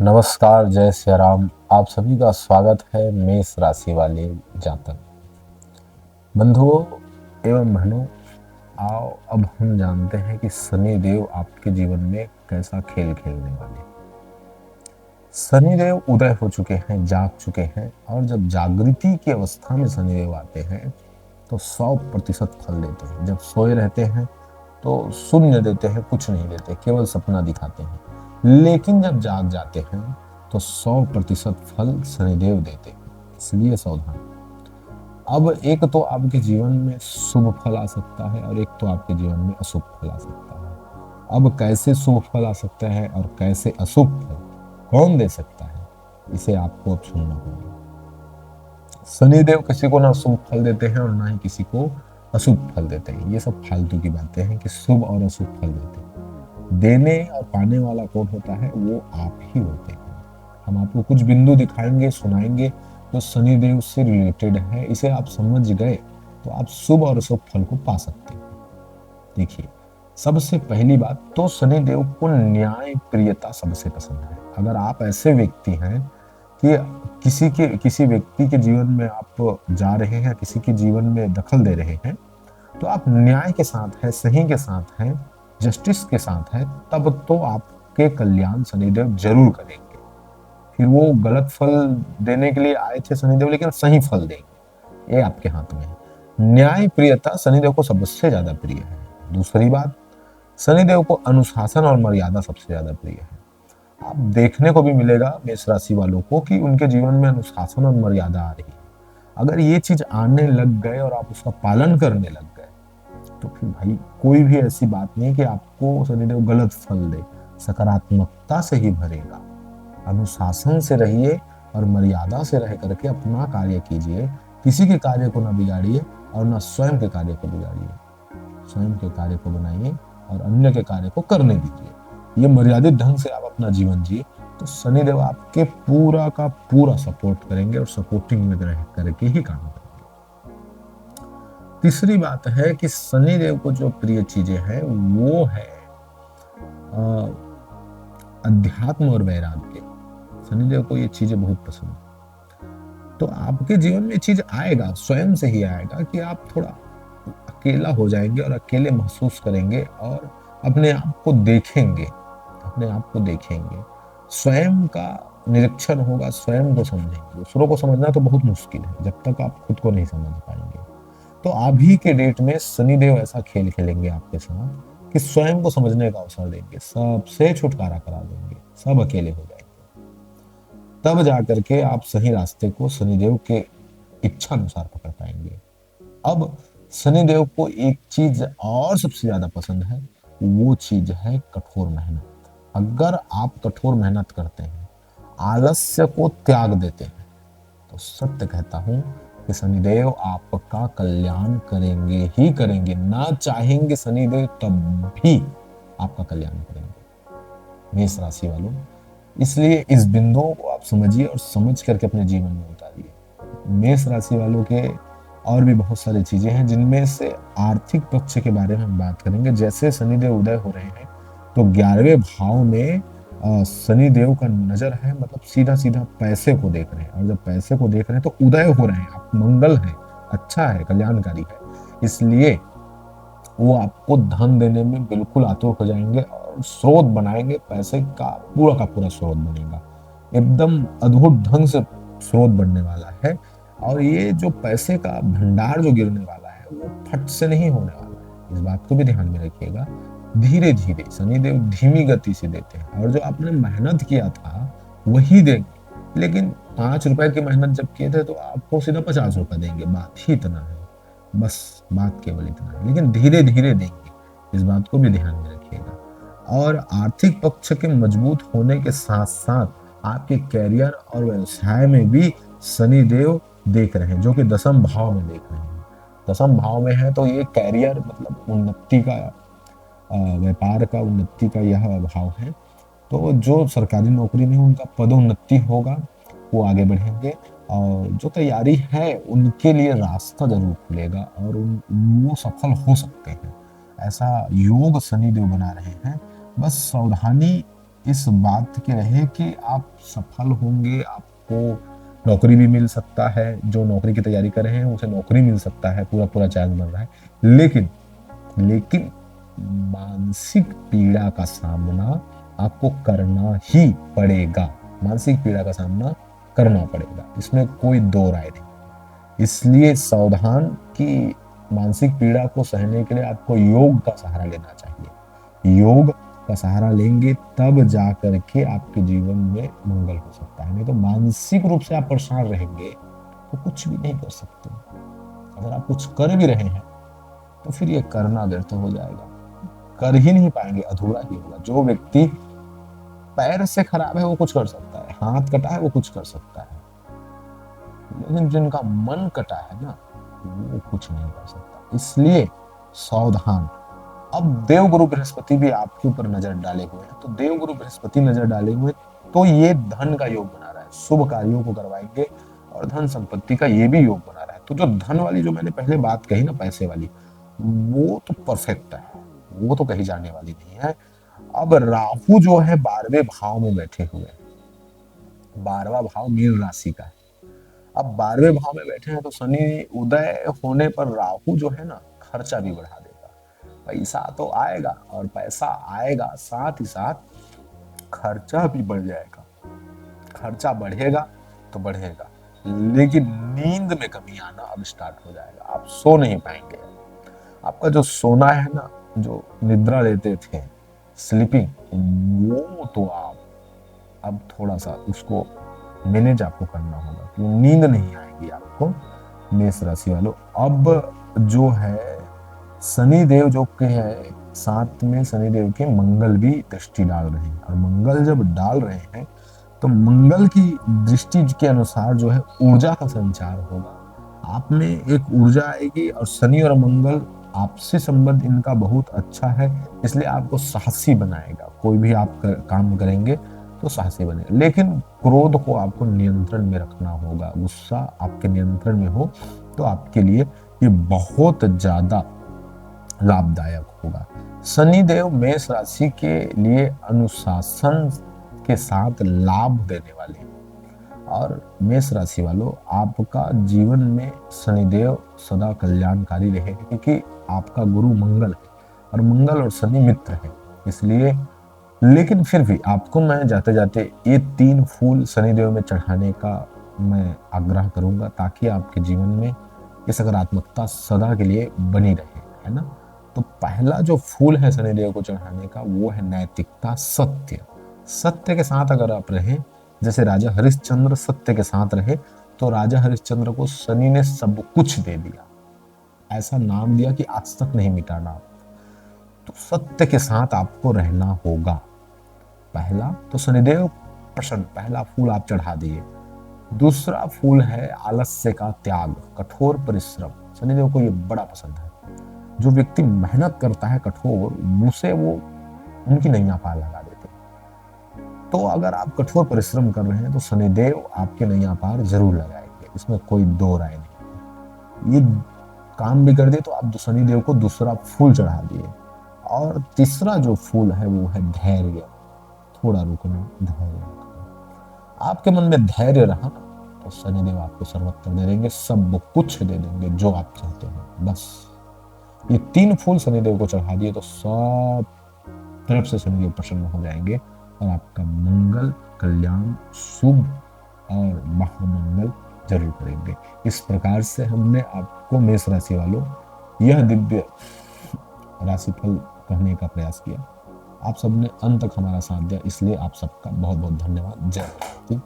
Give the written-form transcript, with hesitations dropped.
नमस्कार, जय सिया राम। आप सभी का स्वागत है मेष राशि वाले जातक बंधुओं एवं बहनों। आओ अब हम जानते हैं कि शनि देव आपके जीवन में कैसा खेल खेलने वाले हैं। शनि देव उदय हो चुके हैं, जाग चुके हैं, और जब जागृति की अवस्था में शनि देव आते हैं तो 100% फल देते हैं। जब सोए रहते हैं तो शून्य देते हैं, कुछ नहीं देते, केवल सपना दिखाते हैं। लेकिन जब जाग जाते हैं तो 100% फल शनिदेव देते हैं, इसलिए सावधान। अब एक तो आपके जीवन में शुभ फल आ सकता है और एक तो आपके जीवन में अशुभ फल आ सकता है। अब कैसे शुभ फल आ सकता है और कैसे अशुभ फल कौन दे सकता है, इसे आपको अब सुनना होगा। शनिदेव किसी को ना शुभ फल देते हैं और ना ही किसी को अशुभ फल देते हैं। ये सब फालतू की बातें हैं कि शुभ और अशुभ फल देते हैं। देने और पाने वाला कौन होता है, वो आप ही होते हैं। हम आपको कुछ बिंदु दिखाएंगे, सुनाएंगे जो शनिदेव से रिलेटेड है। इसे आप समझ गए तो आप शुभ और अशुभ फल को पा सकते हैं। देखिए, सबसे पहली बात तो शनिदेव को न्याय प्रियता सबसे पसंद है। अगर आप ऐसे व्यक्ति हैं कि किसी व्यक्ति के जीवन में आप जा रहे हैं, किसी के जीवन में दखल दे रहे हैं, तो आप न्याय के साथ है, सही के साथ है, जस्टिस के साथ है, तब तो आपके कल्याण शनिदेव जरूर करेंगे। फिर वो गलत फल देने के लिए आए थे शनिदेव, लेकिन सही फल देंगे, ये आपके हाथ में है। न्याय प्रियता शनिदेव को सबसे ज्यादा प्रिय है। दूसरी बात, शनिदेव को अनुशासन और मर्यादा सबसे ज्यादा प्रिय है। आप देखने को भी मिलेगा मेष राशि वालों को कि उनके जीवन में अनुशासन और मर्यादा आ रही है। अगर ये चीज आने लग गए और आप उसका पालन करने लग गए तो फिर भाई कोई भी ऐसी बात नहीं कि आपको शनिदेव गलत फल दे। सकारात्मकता से ही भरेगा। अनुशासन से रहिए और मर्यादा से रह करके अपना कार्य कीजिए। किसी के कार्य को ना बिगाड़िए और ना स्वयं के कार्य को बिगाड़िए। स्वयं के कार्य को बनाइए और अन्य के कार्य को करने दीजिए। ये मर्यादित ढंग से आप अपना जीवन जिए तो शनिदेव आपके पूरा का पूरा सपोर्ट करेंगे और सपोर्टिंग में रह करके ही काम करेंगे। तीसरी बात है कि शनिदेव को जो प्रिय चीजें हैं वो है अध्यात्म और वैराग्य। शनिदेव को ये चीजें बहुत पसंद है। तो आपके जीवन में ये चीज आएगा, स्वयं से ही आएगा कि आप थोड़ा अकेला हो जाएंगे और अकेले महसूस करेंगे और अपने आप को देखेंगे। अपने आप को देखेंगे, स्वयं का निरीक्षण होगा, स्वयं को समझेंगे। दूसरों को समझना तो बहुत मुश्किल है जब तक आप खुद को नहीं समझ पाएंगे। तो अभी के डेट में शनिदेव ऐसा खेल खेलेंगे आपके साथ कि स्वयं को समझने का अवसर देंगे, सबसे छुटकारा करा देंगे, सब अकेले हो जाएंगे। तब जाकर के आप सही रास्ते को शनिदेव के इच्छा अनुसार पकड़ पाएंगे। अब शनिदेव को एक चीज और सबसे ज्यादा पसंद है, वो चीज है कठोर मेहनत। अगर आप कठोर मेहनत करते हैं, आलस्य को त्याग देते हैं, तो सत्य कहता हूं कि शनिदेव आपका कल्याण करेंगे ही करेंगे। ना चाहेंगे शनिदेव तब भी आपका कल्याण करेंगे मेष राशि वालों। इसलिए इस बिंदुओं को आप समझिए और समझ करके अपने जीवन में उतारिए। मेष राशि वालों के और भी बहुत सारी चीजें हैं जिनमें से आर्थिक पक्ष के बारे में हम बात करेंगे। जैसे शनिदेव उदय हो रहे हैं तो 11वें भाव में शनिदेव का नजर है, मतलब सीधा सीधा पैसे को देख रहे हैं। और जब पैसे को देख रहे हैं तो उदय हो रहे हैं, आप मंगल है, अच्छा है, कल्याणकारी है। इसलिए वो आपको धन देने में बिल्कुल आतुर हो जाएंगे और स्रोत बनाएंगे। पैसे का पूरा स्रोत बनेगा, एकदम अद्भुत ढंग से स्रोत बनने वाला है। और ये जो पैसे का भंडार जो गिरने वाला है वो फट से नहीं होने वाला है, इस बात को भी ध्यान में रखिएगा। धीरे धीरे शनिदेव धीमी गति से देते हैं और जो आपने मेहनत किया था वही देंगे। लेकिन 5 रुपए की मेहनत जब किए थे तो आपको सीधा 50 रुपए देंगे, बात ही इतना है। बस बात केवल इतना है, लेकिन धीरे धीरे देंगे, इस बात को भी ध्यान में रखिएगा। और आर्थिक पक्ष के मजबूत होने के साथ साथ आपके कैरियर और व्यवसाय में भी शनिदेव देख रहे हैं, जो कि दसम भाव में देख रहे हैं। दसम भाव में है तो ये कैरियर मतलब उन्नति का, व्यापार का उन्नति का यह भाव है। तो जो सरकारी नौकरी में उनका पदोन्नति होगा, वो आगे बढ़ेंगे। और जो तैयारी है उनके लिए रास्ता जरूर खुलेगा और वो सफल हो सकते हैं। ऐसा योग शनिदेव बना रहे हैं। बस सावधानी इस बात की रहे कि आप सफल होंगे, आपको नौकरी भी मिल सकता है, जो नौकरी की तैयारी कर रहे हैं उसे नौकरी मिल सकता है, पूरा पूरा चांस बन रहा है। लेकिन लेकिन मानसिक पीड़ा का सामना आपको करना ही पड़ेगा। मानसिक पीड़ा का सामना करना पड़ेगा, इसमें कोई दो राय नहीं। इसलिए सावधान कि मानसिक पीड़ा को सहने के लिए आपको योग का सहारा लेना चाहिए। योग का सहारा लेंगे तब जा करके आपके जीवन में मंगल हो सकता है। नहीं तो मानसिक रूप से आप परेशान रहेंगे तो कुछ भी नहीं कर सकते। अगर आप कुछ कर भी रहे हैं तो फिर ये करना व्यर्थ हो जाएगा, कर ही नहीं पाएंगे, अधूरा ही होगा। जो व्यक्ति पैर से खराब है वो कुछ कर सकता है, हाथ कटा है वो कुछ कर सकता है, लेकिन जिनका मन कटा है ना, वो कुछ नहीं कर सकता। इसलिए सावधान। अब देवगुरु बृहस्पति भी आपके ऊपर नजर डाले हुए हैं, तो देवगुरु बृहस्पति नजर डाले हुए तो ये धन का योग बना रहा है, शुभ कार्यों को करवाएंगे और धन संपत्ति का ये भी योग बना रहा है। तो जो धन वाली, जो मैंने पहले बात कही ना, पैसे वाली, वो तो परफेक्ट है, वो तो कही जाने वाली नहीं है। अब राहु जो है 12वें भाव में बैठे हुए हैं, 12वां भाव मीन राशि का है। अब 12वें भाव में बैठे हैं तो शनि उदय होने पर राहु जो है ना, खर्चा भी बढ़ा देगा। पैसा तो आएगा और पैसा आएगा, साथ ही साथ खर्चा भी बढ़ जाएगा। खर्चा बढ़ेगा तो बढ़ेगा, लेकिन नींद में कमी आना अब स्टार्ट हो जाएगा। आप सो नहीं पाएंगे। आपका जो सोना है ना, जो निद्रा लेते थे, स्लीपिंग, वो तो आप अब थोड़ा सा उसको मैनेज आपको करना होगा, क्योंकि नींद नहीं आएगी आपको। मेष राशि वालों, अब जो है शनि देव जो के है, साथ में शनि देव के मंगल भी दृष्टि डाल रहे हैं, और मंगल जब डाल रहे हैं तो मंगल की दृष्टि के अनुसार जो है ऊर्जा का संचार होगा। आप में एक ऊर्जा आएगी, और शनि और मंगल आपसी संबंध इनका बहुत अच्छा है, इसलिए आपको साहसी बनाएगा। कोई भी आप काम करेंगे तो साहसी बनेगा, लेकिन क्रोध को आपको नियंत्रण में रखना होगा। गुस्सा आपके नियंत्रण में हो तो आपके लिए ये बहुत ज्यादा लाभदायक होगा। शनि देव मेष राशि के लिए अनुशासन के साथ लाभ देने वाले हैं, और मेष राशि वालों, आपका जीवन में शनिदेव सदा कल्याणकारी रहेगा, क्योंकि आपका गुरु मंगल है और मंगल और शनि मित्र है। इसलिए, लेकिन फिर भी आपको मैं जाते जाते ये 3 फूल शनिदेव में चढ़ाने का मैं आग्रह करूंगा, ताकि आपके जीवन में ये सकारात्मकता सदा के लिए बनी रहे, है ना। तो पहला जो फूल है शनिदेव को चढ़ाने का, वो है नैतिकता, सत्य। सत्य के साथ अगर आप रहें, जैसे राजा हरिश्चंद्र सत्य के साथ रहे, तो राजा हरिश्चंद्र को शनि ने सब कुछ दे दिया, ऐसा नाम दिया कि आज तक नहीं मिटाना। तो सत्य के साथ आपको रहना होगा। पहला तो शनिदेव प्रसन्न, पहला फूल आप चढ़ा दिए। दूसरा फूल है आलस्य का त्याग, कठोर परिश्रम। शनिदेव को ये बड़ा पसंद है। जो व्यक्ति मेहनत करता है कठोर, मुझसे वो उनकी नैया पार लगा देते हैं। तो अगर आप कठोर परिश्रम कर रहे हैं तो शनिदेव आपके नैया पार जरूर लगाएंगे, इसमें कोई दो राय नहीं। ये काम भी कर दे तो आप शनिदेव को दूसरा फूल चढ़ा दिए। और तीसरा जो फूल है वो है धैर्य। थोड़ा रुकना, धैर्य रखना। आपके मन में धैर्य रहा तो शनिदेव आपको सर्वत्र दे देंगे, सब कुछ दे देंगे जो आप चाहते हैं। बस ये 3 फूल शनिदेव को चढ़ा दिए तो सब तरफ से शनिदेव प्रसन्न हो जाएंगे, और आपका मंगल, कल्याण, शुभ और महामंगल जरूर करेंगे। इस प्रकार से हमने आपको मेष राशि वालों यह दिव्य राशिफल कहने का प्रयास किया। आप सबने अंत तक हमारा साथ दिया, इसलिए आप सबका बहुत बहुत धन्यवाद। जय माता दी।